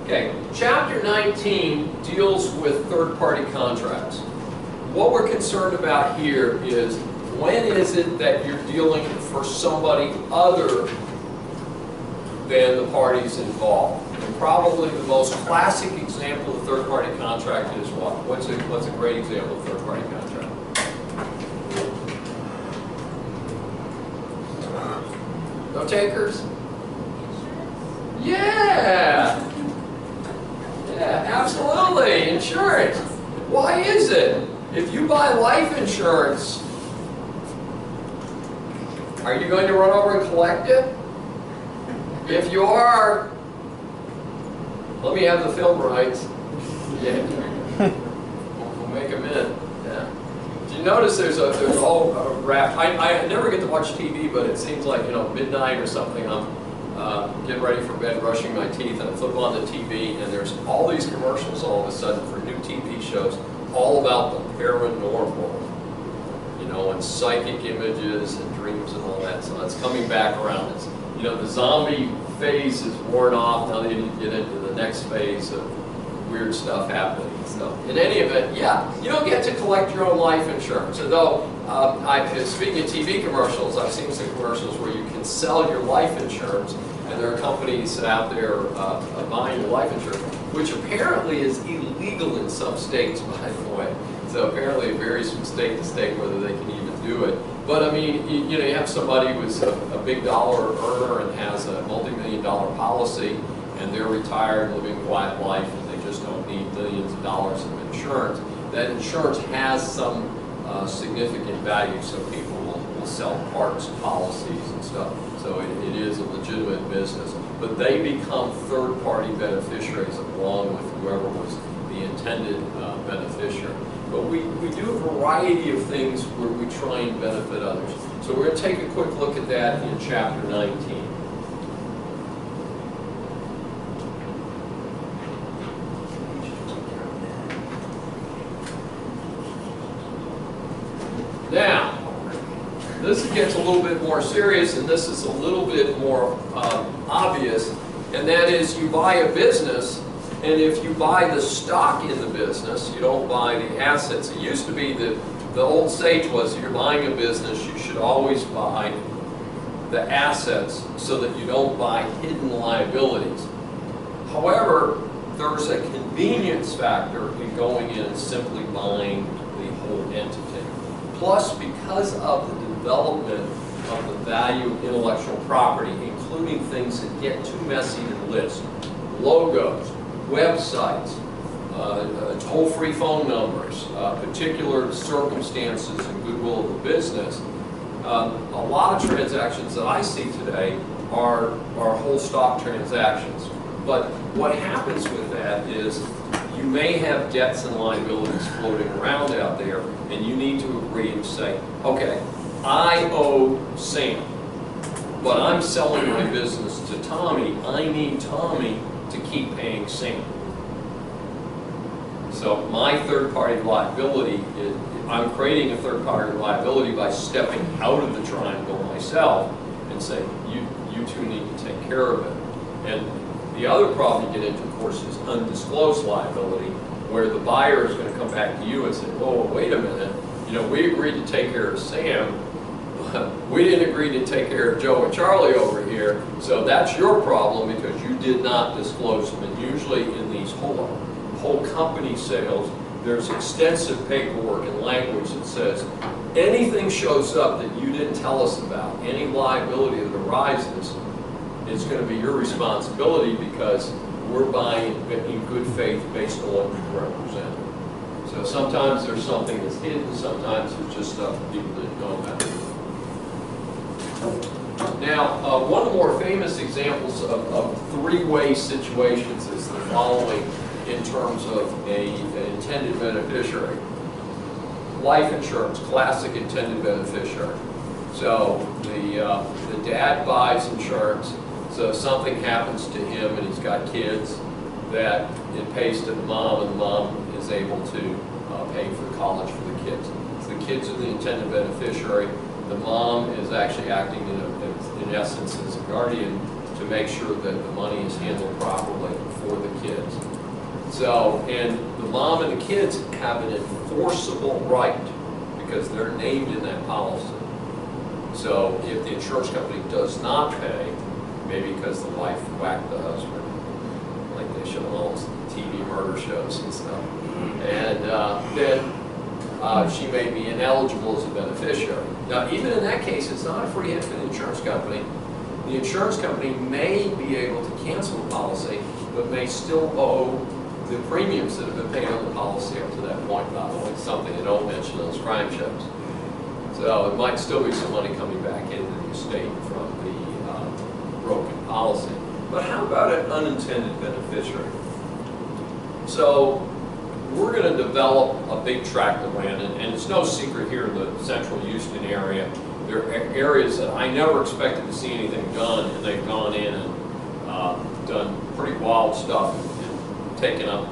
Okay, Chapter 19 deals with third-party contracts. What we're concerned about here is when is it that you're dealing for somebody other than the parties involved? And probably the most classic example of third-party contract is what? What's a great example of third-party contract? No takers? Yeah! Yeah, absolutely. Insurance. Why is it? If you buy life insurance, are you going to run over and collect it? If you are, let me have the film rights. Yeah. We'll make them in. Yeah. Do you notice there's all a wrap? I never get to watch TV, but it seems like, you know, midnight or something. I'm getting ready for bed, brushing my teeth, and I flip on the TV, and there's all these commercials all of a sudden for new TV shows, all about the paranormal, you know, and psychic images and dreams and all that. So that's coming back around. It's, you know, the zombie phase is worn off. Now they need to get into the next phase of weird stuff happening. So in any event, yeah, you don't get to collect your own life insurance. Although, speaking of TV commercials, I've seen some commercials where you can sell your life insurance, and there are companies out there buying your life insurance, which apparently is illegal in some states, by the way. So apparently it varies from state to state whether they can even do it. But I mean, you know, you have somebody who's a big dollar earner and has a multi-million-dollar policy, and they're retired, living a quiet life, and they just don't need millions of dollars of insurance. That insurance has some significant value, so people will sell parts, policies, and stuff. So it is a legitimate business. But they become third-party beneficiaries along with whoever was the intended beneficiary. But we do a variety of things where we try and benefit others. So we're going to take a quick look at that in Chapter 19. Now, this gets a little bit more serious, and this is a little bit more obvious, and that is you buy a business, and if you buy the stock in the business, you don't buy the assets. It used to be that the old sage was if you're buying a business, you should always buy the assets so that you don't buy hidden liabilities. However, there's a convenience factor in going in and simply buying the whole entity. Plus, because of the development of the value of intellectual property, including things that get too messy to list, logos, websites, toll-free phone numbers, particular circumstances and goodwill of the business, a lot of transactions that I see today are whole stock transactions. But what happens with that is you may have debts and liabilities floating around out there, and you need to agree and say, okay, I owe Sam, but I'm selling my business to Tommy. I need Tommy to keep paying Sam. So my third-party liability, I'm creating a third-party liability by stepping out of the triangle myself and saying, you two need to take care of it. And the other problem you get into, of course, is undisclosed liability, where the buyer is going to come back to you and say, whoa, wait a minute, you know, we agreed to take care of Sam, but we didn't agree to take care of Joe and Charlie over here, so that's your problem because you did not disclose them. And usually in these whole company sales, there's extensive paperwork and language that says anything shows up that you didn't tell us about, any liability that arises, it's going to be your responsibility because we're buying in good faith based on what you represent. So sometimes there's something that's hidden, sometimes it's just stuff that people didn't know about. Now, one of the more famous examples of three-way situations is the following in terms of an intended beneficiary. Life insurance, classic intended beneficiary. So the dad buys insurance. So if something happens to him and he's got kids, that it pays to the mom, and the mom is able to pay for the college for the kids. So the kids are the intended beneficiary. The mom is actually acting in essence as a guardian to make sure that the money is handled properly for the kid. So, and the mom and the kids have an enforceable right because they're named in that policy. So if the insurance company does not pay, maybe because the wife whacked the husband, like they show on all those TV murder shows and stuff, and then she may be ineligible as a beneficiary. Now, even in that case, it's not a free hit for the insurance company. The insurance company may be able to cancel the policy, but may still owe the premiums that have been paid on the policy up to that point, by the way. It's something they don't mention in those crime shows. So it might still be some money coming back into the estate from the broken policy. But how about an unintended beneficiary? So we're going to develop a big tract of land, and it's no secret here in the central Houston area. There are areas that I never expected to see anything done, and they've gone in and done pretty wild stuff and taken up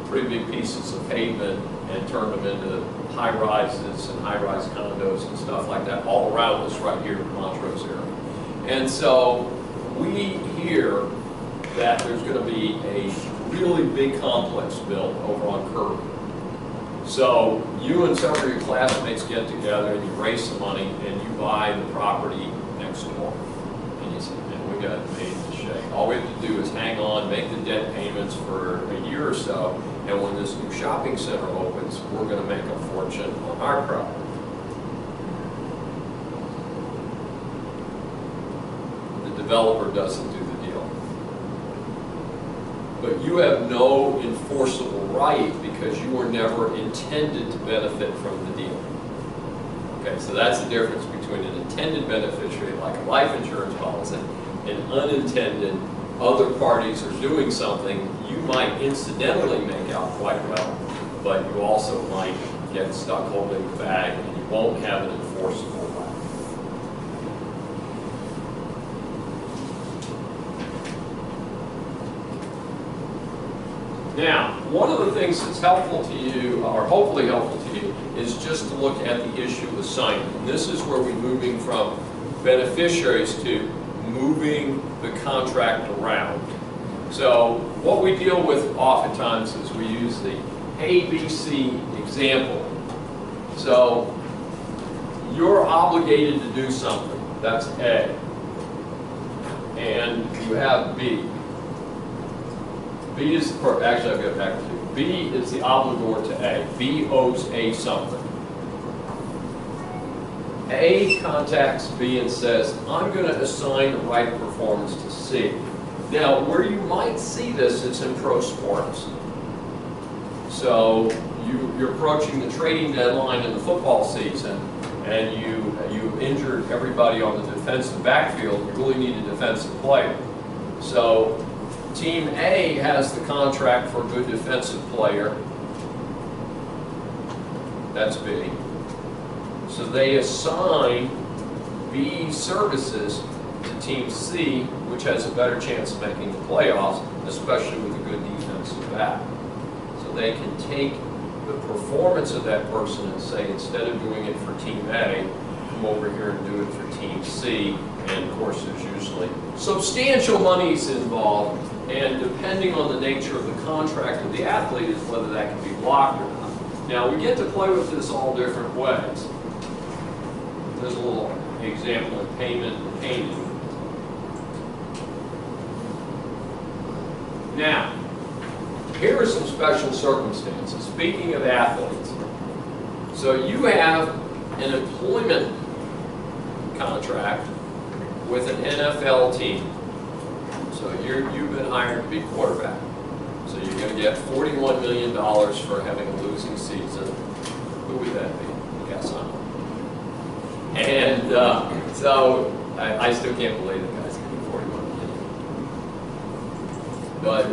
pretty big pieces of pavement and turned them into high-rises and high-rise condos and stuff like that all around us right here in the Montrose area. And so we hear that there's going to be a really big complex built over on Kirby. So you and several of your classmates get together and you raise some money and you buy the property next door. And you say, man, we got it made in shape. All we have to do is hang on, make the debt payments for a year or so, and when this new shopping center opens, we're going to make a fortune on our property. The developer doesn't do the deal. But you have no enforceable right because you were never intended to benefit from the deal. Okay, so that's the difference between an intended beneficiary, like a life insurance policy, and unintended. Other parties are doing something you might incidentally make out quite well, but you also might get stuck holding the bag and you won't have an enforceable right. Now, one of the things that's helpful to you, or hopefully helpful to you, is just to look at the issue of assignment. And this is where we're moving from beneficiaries to moving the contract around. So what we deal with oftentimes is we use the ABC example. So you're obligated to do something. That's A. And you have B. B is, actually I've got back to you. B is the obligor to A. B owes A something. A contacts B and says, I'm going to assign the right performance to C. Now, where you might see this is in pro sports. So you're approaching the trading deadline in the football season, and you injured everybody on the defensive backfield. You really need a defensive player. So Team A has the contract for a good defensive player. That's B. So they assign B services to Team C, which has a better chance of making the playoffs, especially with a good defensive back. So they can take the performance of that person and say, instead of doing it for Team A, come over here and do it for Team C. And of course, there's usually substantial monies involved, and depending on the nature of the contract of the athlete is whether that can be blocked or not. Now, we get to play with this all different ways. There's a little example in payment and painting. Now, here are some special circumstances. Speaking of athletes, so you have an employment contract with an NFL team. So you've been hired to be quarterback. So you're going to get $41 million for having a losing season. Who would that be? Guess I'm. And so I still can't believe the guy's getting $41 million. But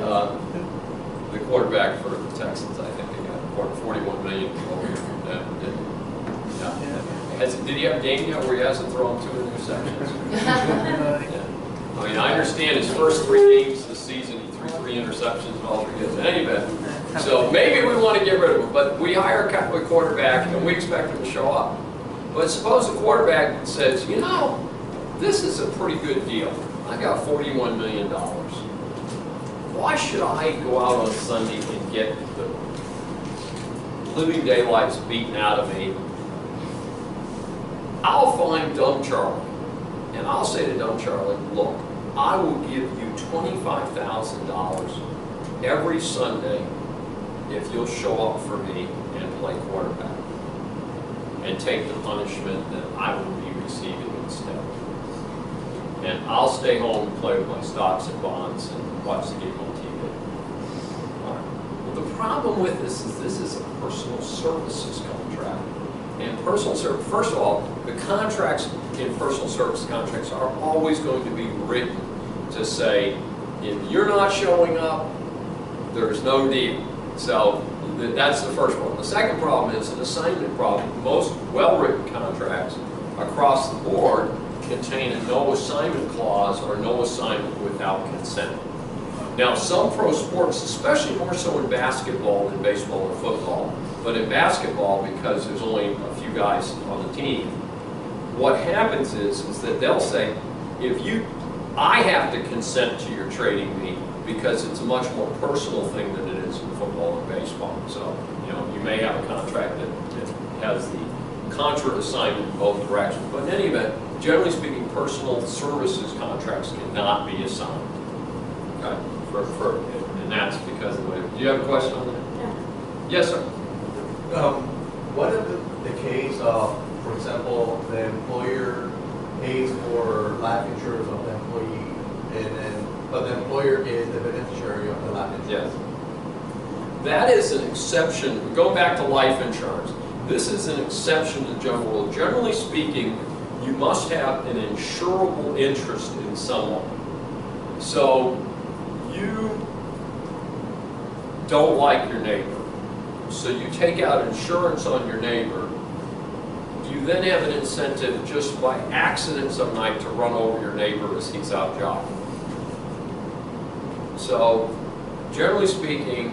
the quarterback for the Texans, I think they got $41 million from them. Did he have a game yet where he hasn't thrown 2 interceptions? Yeah. I mean, I understand his first 3 games this season, he threw 3 interceptions in all 3 games. In any event, so maybe we want to get rid of him, but we hire a quarterback and we expect him to show up. But suppose the quarterback says, you know, this is a pretty good deal. I got $41 million. why should I go out on Sunday and get the living daylights beaten out of me? I'll find Dumb Charlie, and I'll say to Dumb Charlie, look, I will give you $25,000 every Sunday if you'll show up for me and play quarterback and take the punishment that I will be receiving instead. And I'll stay home and play with my stocks and bonds and watch the game on TV. All right. Well, the problem with this is a personal services contract. And personal service, first of all, the contracts in personal service contracts are always going to be written to say, if you're not showing up, there's no deal. So that's the first one. The second problem is an assignment problem. Most well-written contracts across the board contain a no assignment clause or no assignment without consent. Now, some pro sports, especially more so in basketball than baseball or football, but in basketball, because there's only a few guys on the team, what happens is that they'll say, I have to consent to your trading me because it's a much more personal thing than it is in football or baseball. So, you may have a contract that has the contra assignment in both directions. But in any event, generally speaking, personal services contracts cannot be assigned. Okay? And that's because of the way. Do you have a question on that? Yeah. Yes, sir. What if the case of, for example, the employer pays for life insurance of the employee, but the employer is the beneficiary of the life insurance? Yes. That is an exception. Going back to life insurance, this is an exception to the general rule. Generally speaking, you must have an insurable interest in someone. So you don't like your neighbor. So you take out insurance on your neighbor. You then have an incentive just by accident some night to run over your neighbor as he's out jogging. So generally speaking,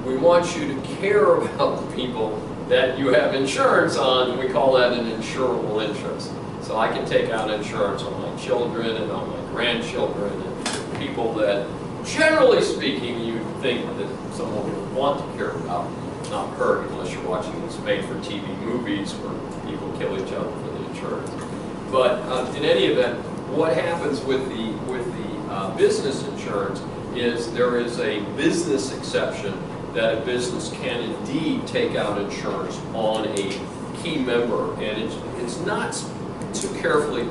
we want you to care about the people that you have insurance on. We call that an insurable interest. So I can take out insurance on my children and on my grandchildren and people that, generally speaking, you think that someone would want to care about. Not hurt unless you're watching these made-for-TV movies where people kill each other for the insurance. But in any event, what happens with the business insurance is there is a business exception that a business can indeed take out insurance on a key member, and it's not too carefully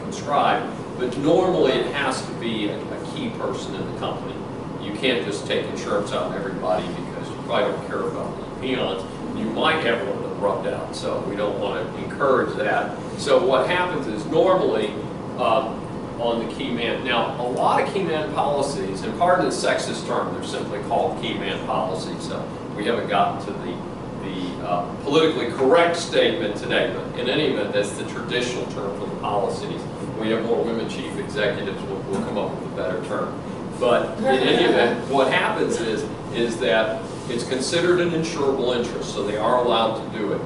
conscribed, but normally it has to be a key person in the company. You can't just take insurance out on everybody because you probably don't care about the peons. You might have one of them rubbed out, so we don't want to encourage that. So what happens is normally on the key man, now a lot of key man policies, and pardon the sexist term, they're simply called key man policies, so we haven't gotten to the politically correct statement today, but in any event, that's the traditional term for the policies. When we have more women chief executives, we'll come up with a better term. But in any event, what happens is that it's considered an insurable interest, so they are allowed to do it.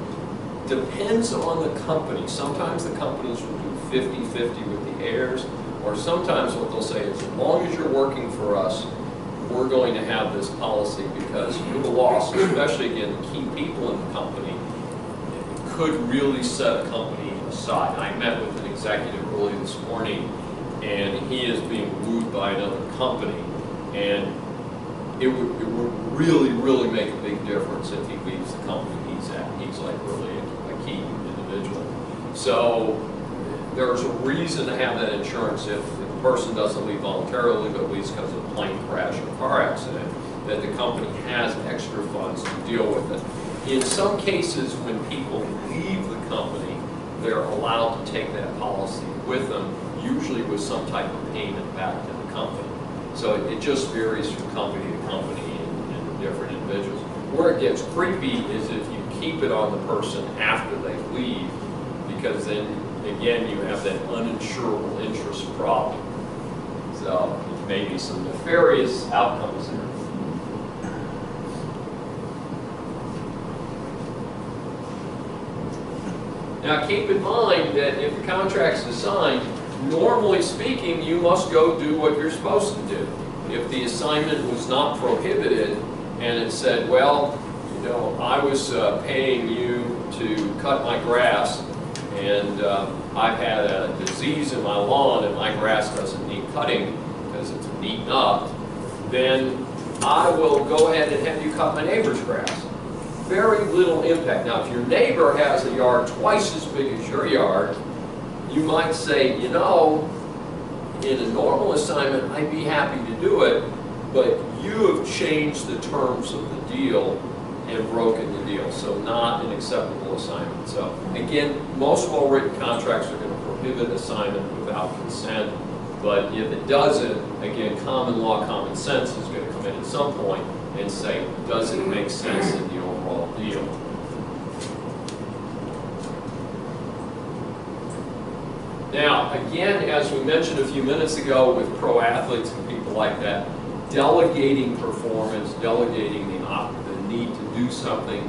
Depends on the company. Sometimes the companies will do 50-50 with the heirs, or sometimes what they'll say is, as long as you're working for us, we're going to have this policy because your loss, especially again the key people in the company, could really set a company aside. I met with an executive early this morning, and he is being wooed by another company, and it would really, really make a big difference if he leaves the company he's at. He's like really a key individual. So there's a reason to have that insurance if the person doesn't leave voluntarily, but leaves because of a plane crash or car accident, that the company has extra funds to deal with it. In some cases, when people leave the company, they're allowed to take that policy with them, usually with some type of payment back to the company. So it just varies from company to company and different individuals. Where it gets creepy is if you keep it on the person after they leave, because then again you have that uninsurable interest problem. So maybe some nefarious outcomes there. Now keep in mind that if the contract is signed, normally speaking, you must go do what you're supposed to do. if the assignment was not prohibited and it said, well, you know, I was paying you to cut my grass, and I've had a disease in my lawn and my grass doesn't need cutting because it's beaten up, then I will go ahead and have you cut my neighbor's grass. Very little impact. Now, if your neighbor has a yard twice as big as your yard, you might say, you know, in a normal assignment, I'd be happy to do it, but you have changed the terms of the deal and broken the deal, so not an acceptable assignment. So again, most well-written contracts are going to prohibit assignment without consent, but if it doesn't, again, common law, common sense is going to come in at some point and say, does it make sense in the overall deal? Now, again, as we mentioned a few minutes ago with pro athletes and people like that, delegating performance, delegating the need to do something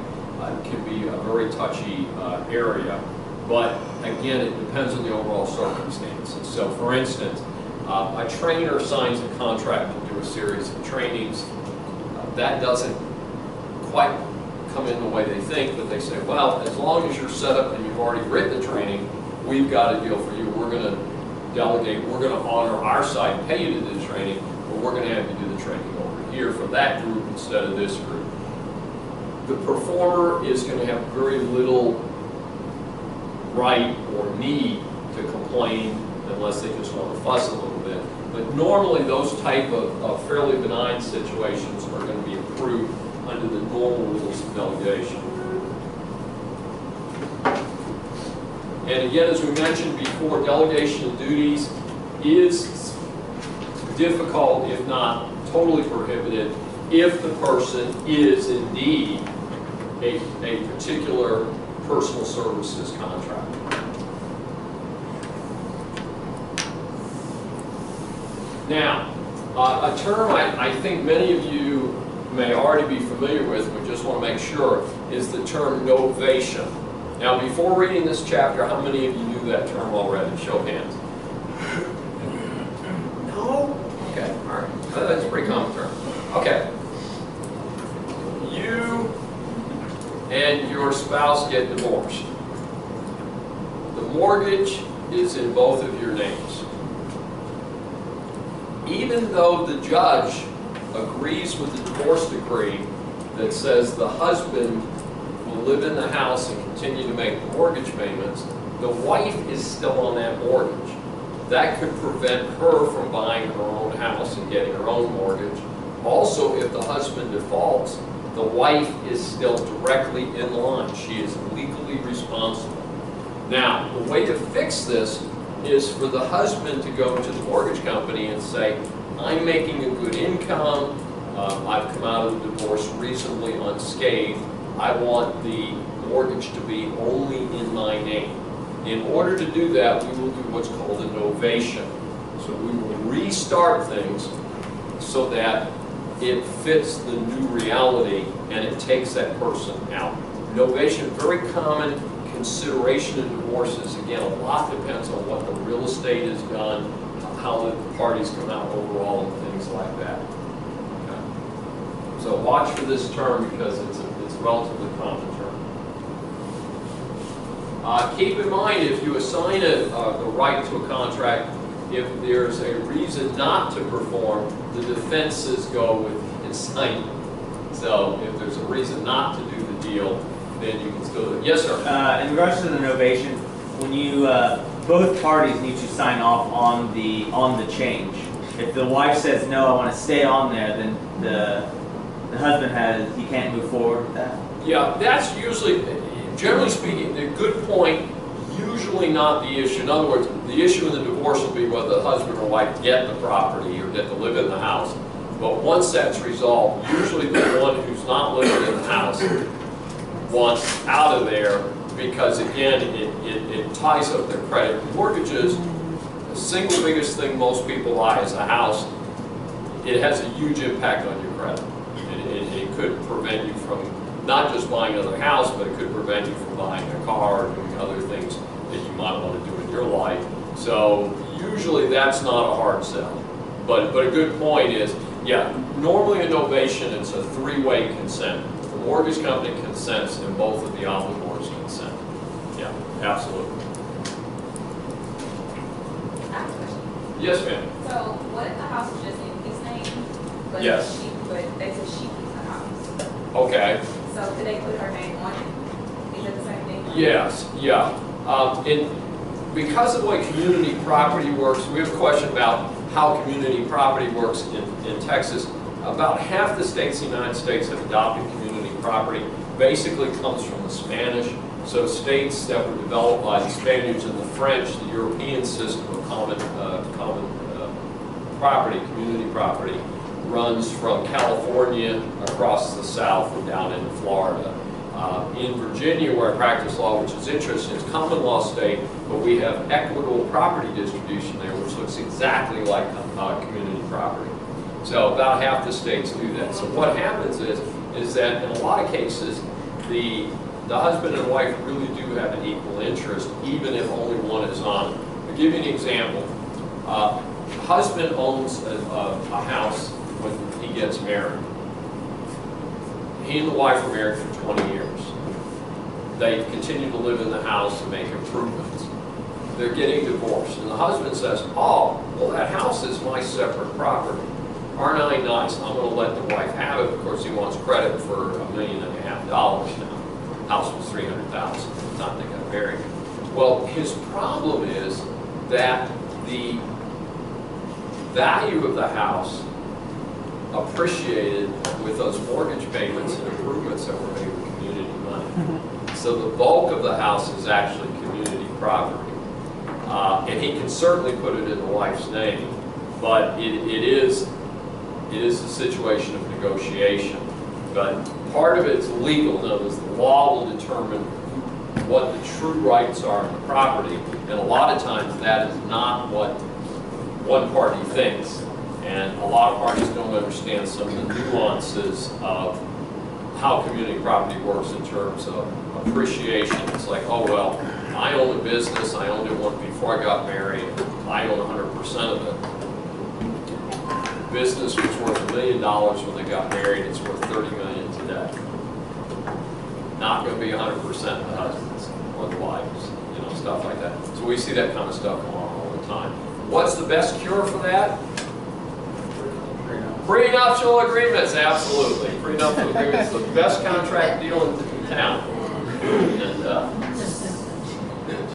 can be a very touchy area. But again, it depends on the overall circumstances. So for instance, a trainer signs a contract to do a series of trainings. That doesn't quite come in the way they think, but they say, well, as long as you're set up and you've already written the training, we've got a deal for you. We're going to delegate, we're going to honor our side, pay you to do the training, but we're going to have you do the training over here for that group instead of this group. The performer is going to have very little right or need to complain unless they just want to fuss a little bit. But normally those type of fairly benign situations are going to be approved under the normal rules of delegation. And again, as we mentioned before, delegation of duties is difficult, if not totally prohibited, if the person is indeed a particular personal services contractor. Now, a term I think many of you may already be familiar with, but just want to make sure, is the term novation. Now, before reading this chapter, how many of you knew that term already? Show of hands. No? Okay, all right. That's a pretty common term. Okay. You and your spouse get divorced. The mortgage is in both of your names. Even though the judge agrees with the divorce decree that says the husband will live in the house and continue to make the mortgage payments, the wife is still on that mortgage. That could prevent her from buying her own house and getting her own mortgage. Also, if the husband defaults, the wife is still directly in line. She is legally responsible. Now, the way to fix this is for the husband to go to the mortgage company and say, I'm making a good income, I've come out of the divorce reasonably unscathed, I want the mortgage to be only in my name. In order to do that, we will do what's called a novation. So we will restart things so that it fits the new reality and it takes that person out. Novation, very common consideration in divorces. Again, a lot depends on what the real estate is done, how the parties come out overall, and things like that. Okay. So watch for this term because it's a relatively common term. Keep in mind, if you assign the right to a contract, if there's a reason not to perform, the defenses go with the assignment. So if there's a reason not to do the deal, then you can still do it. Yes, sir? In regards to the novation, when you both parties need to sign off on the change. If the wife says no, I want to stay on there, then the husband he can't move forward with that. Yeah, that's usually, generally speaking, a good point. Usually not the issue. In other words, the issue in the divorce will be whether the husband or wife get the property or get to live in the house. But once that's resolved, usually the one who's not living in the house wants out of there because, again, it ties up their credit. Mortgages, the single biggest thing most people buy is a house. It has a huge impact on your credit. It could prevent you from not just buying another house, but it could prevent you from buying a car or doing other things that you might want to do in your life. So usually that's not a hard sell. But a good point is, Yeah, normally a novation, it's a three-way consent. The mortgage company consents and both of the obligors consent. Yeah, absolutely. I have a question. Yes, ma'am. So what if the house is just in his name? But Yes. But they said she keeps the house. Okay. So could they put her name on it? Is it the same thing? Yes, yeah. Because of the way community property works, we have a question about how community property works in Texas. About half the states in the United States have adopted community property. Basically comes from the Spanish. So states that were developed by the Spaniards and the French, the European system of common property, community property, runs from California across the south and down into Florida. In Virginia, where I practice law, which is interesting, it's common law state, but we have equitable property distribution there, which looks exactly like community property. So about half the states do that. So what happens is that in a lot of cases, the husband and wife really do have an equal interest, even if only one is on it. I'll give you an example. Husband owns a house when he gets married. He and the wife were married for 20 years. They continue to live in the house and make improvements. They're getting divorced. And the husband says, oh, well, that house is my separate property. Aren't I nice? I'm going to let the wife have it. Of course, he wants credit for $1.5 million now. House was $300,000 at the time they got married. Well, his problem is that the value of the house appreciated with those mortgage payments and improvements that were made with community money. So the bulk of the house is actually community property. And he can certainly put it in the wife's name, but it is a situation of negotiation. But part of it's legal. In other words, the law will determine what the true rights are in the property, and a lot of times that is not what one party thinks. And a lot of parties don't understand some of the nuances of how community property works in terms of appreciation. It's like, oh, well, I own a business, I owned it once before I got married, I own 100% of it. Business was worth $1 million when they got married, it's worth $30 million today. Not going to be 100% of the husbands or the wives, you know, stuff like that. So we see that kind of stuff going on all the time. What's the best cure for that? Prenuptial agreements, absolutely. Prenuptial agreements, the best contract deal in town. And